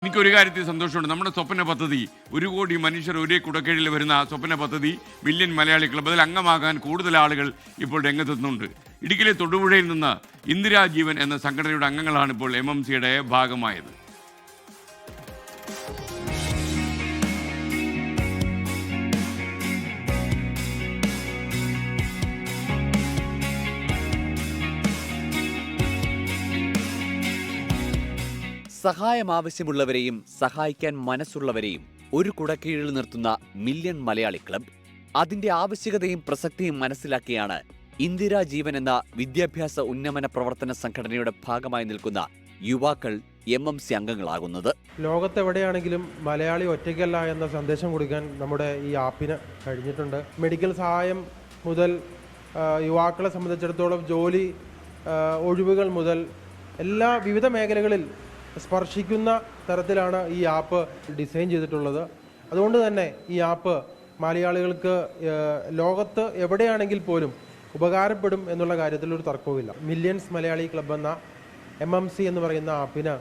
എനിക്കൊരു കാര്യത്തിൽ സന്തോഷമുണ്ട്. നമ്മുടെ സ്വപ്ന പദ്ധതി 1 കോടി മനുഷ്യർ ഒരേ കുടക്കീഴിൽ വരുന്ന സ്വപ്ന പദ്ധതി മില്യൺ മലയാളി ക്ലബ് അതിൽ അംഗമാകാൻ കൂടുതൽ ആളുകൾ ഇപ്പോൾ രംഗത്തെത്തുന്നുണ്ട്. ഇടുക്കിയിലെ തൊടുപുഴയിൽ നിന്ന് ഇന്ദിരാ ജീവൻ എന്ന സംഘടനയുടെ അംഗങ്ങളാണ് ഇപ്പോൾ MMCയുടെ ഭാഗമായത്. സഹായം ആവശ്യമുള്ളവരെയും സഹായിക്കാൻ മനസ്സുള്ളവരെയും ഒരു കുടക്കീഴിൽ നിർത്തുന്ന മില്യൺ മലയാളി ക്ലബ് അതിന്റെ ആവശ്യകതയും പ്രസക്തിയും മനസ്സിലാക്കിയാണ് ഇന്ദിരാ ജീവൻ എന്ന വിദ്യാഭ്യാസ ഉന്നമന പ്രവർത്തന സംഘടനയുടെ ഭാഗമായി നിൽക്കുന്ന യുവാക്കൾ MMC അംഗങ്ങളാകുന്നത്. ലോകത്തെവിടെയാണെങ്കിലും മലയാളി ഒറ്റയ്ക്കല്ല എന്ന സന്ദേശം കൊടുക്കാൻ നമ്മുടെ ഈ ആപ്പിന് കഴിഞ്ഞിട്ടുണ്ട്. മെഡിക്കൽ സഹായം മുതൽ യുവാക്കളെ സംബന്ധിച്ചിടത്തോളം ജോലി ഒഴിവുകൾ മുതൽ എല്ലാ വിവിധ മേഖലകളിൽ സ്പർശിക്കുന്ന തരത്തിലാണ് ഈ ആപ്പ് ഡിസൈൻ ചെയ്തിട്ടുള്ളത്. അതുകൊണ്ട് തന്നെ ഈ ആപ്പ് മലയാളികൾക്ക് ലോകത്ത് എവിടെയാണെങ്കിൽ പോലും ഉപകാരപ്പെടും എന്നുള്ള കാര്യത്തിൽ ഒരു തർക്കവുമില്ല. മില്യൺസ് മലയാളി ക്ലബ് എന്ന MMC എന്ന് പറയുന്ന ആപ്പിന്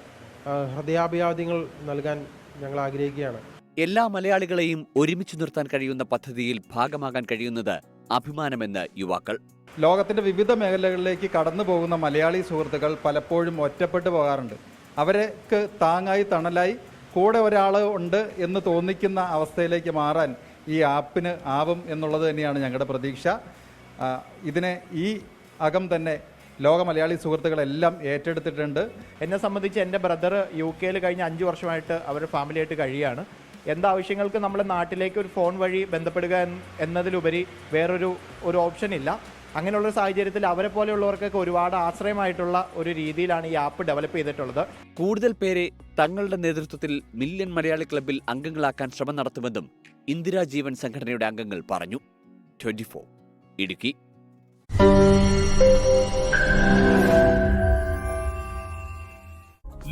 ഹൃദയാഭിവാദ്യങ്ങൾ നൽകാൻ ഞങ്ങൾ ആഗ്രഹിക്കുകയാണ്. എല്ലാ മലയാളികളെയും ഒരുമിച്ച് നിർത്താൻ കഴിയുന്ന പദ്ധതിയിൽ ഭാഗമാകാൻ കഴിയുന്നത് അഭിമാനമെന്ന് യുവാക്കൾ. ലോകത്തിൻ്റെ വിവിധ മേഖലകളിലേക്ക് കടന്നു പോകുന്ന മലയാളി സുഹൃത്തുക്കൾ പലപ്പോഴും ഒറ്റപ്പെട്ടു പോകാറുണ്ട്. അവർക്ക് താങ്ങായി തണലായി കൂടെ ഒരാൾ ഉണ്ട് എന്ന് തോന്നിക്കുന്ന അവസ്ഥയിലേക്ക് മാറാൻ ഈ ആപ്പിന് ആവും എന്നുള്ളത് തന്നെയാണ് ഞങ്ങളുടെ പ്രതീക്ഷ. ഇതിനെ ഈ അകം തന്നെ ലോക മലയാളി സുഹൃത്തുക്കളെല്ലാം ഏറ്റെടുത്തിട്ടുണ്ട്. എന്നെ സംബന്ധിച്ച് എൻ്റെ ബ്രദർ UK കഴിഞ്ഞ 5 വർഷമായിട്ട് അവരുടെ ഫാമിലിയായിട്ട് കഴിയുകയാണ്. എന്താവശ്യങ്ങൾക്ക് നമ്മുടെ നാട്ടിലേക്ക് ഒരു ഫോൺ വഴി ബന്ധപ്പെടുക എന്നതിലുപരി വേറൊരു ഓപ്ഷൻ ഇല്ല. അങ്ങനെയുള്ള സാഹചര്യത്തിൽ അവരെ പോലെയുള്ളവർക്കൊക്കെ ഒരുപാട് ആശ്രയമായിട്ടുള്ള ഒരു രീതിയിലാണ് ഈ ആപ്പ് ഡെവലപ്പ് ചെയ്തിട്ടുള്ളത്. കൂടുതൽ പേരെ തങ്ങളുടെ നേതൃത്വത്തിൽ മില്യൺ മലയാളി ക്ലബിൽ അംഗങ്ങളാക്കാൻ ശ്രമം നടത്തുമെന്നും ഇന്ദിരാ ജീവൻ സംഘടനയുടെ അംഗങ്ങൾ പറഞ്ഞു. 24 ഇടുക്കി.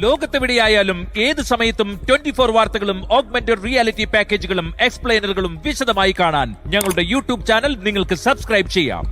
ലോകത്തെവിടെയായാലും ഏത് സമയത്തും 24 വാർത്തകളും ഓഗ്മെന്റഡ് റിയാലിറ്റി പാക്കേജുകളും എക്സ്പ്ലെയിനറുകളും വിശദമായി കാണാൻ ഞങ്ങളുടെ YouTube ചാനൽ നിങ്ങൾക്ക് സബ്സ്ക്രൈബ് ചെയ്യാം.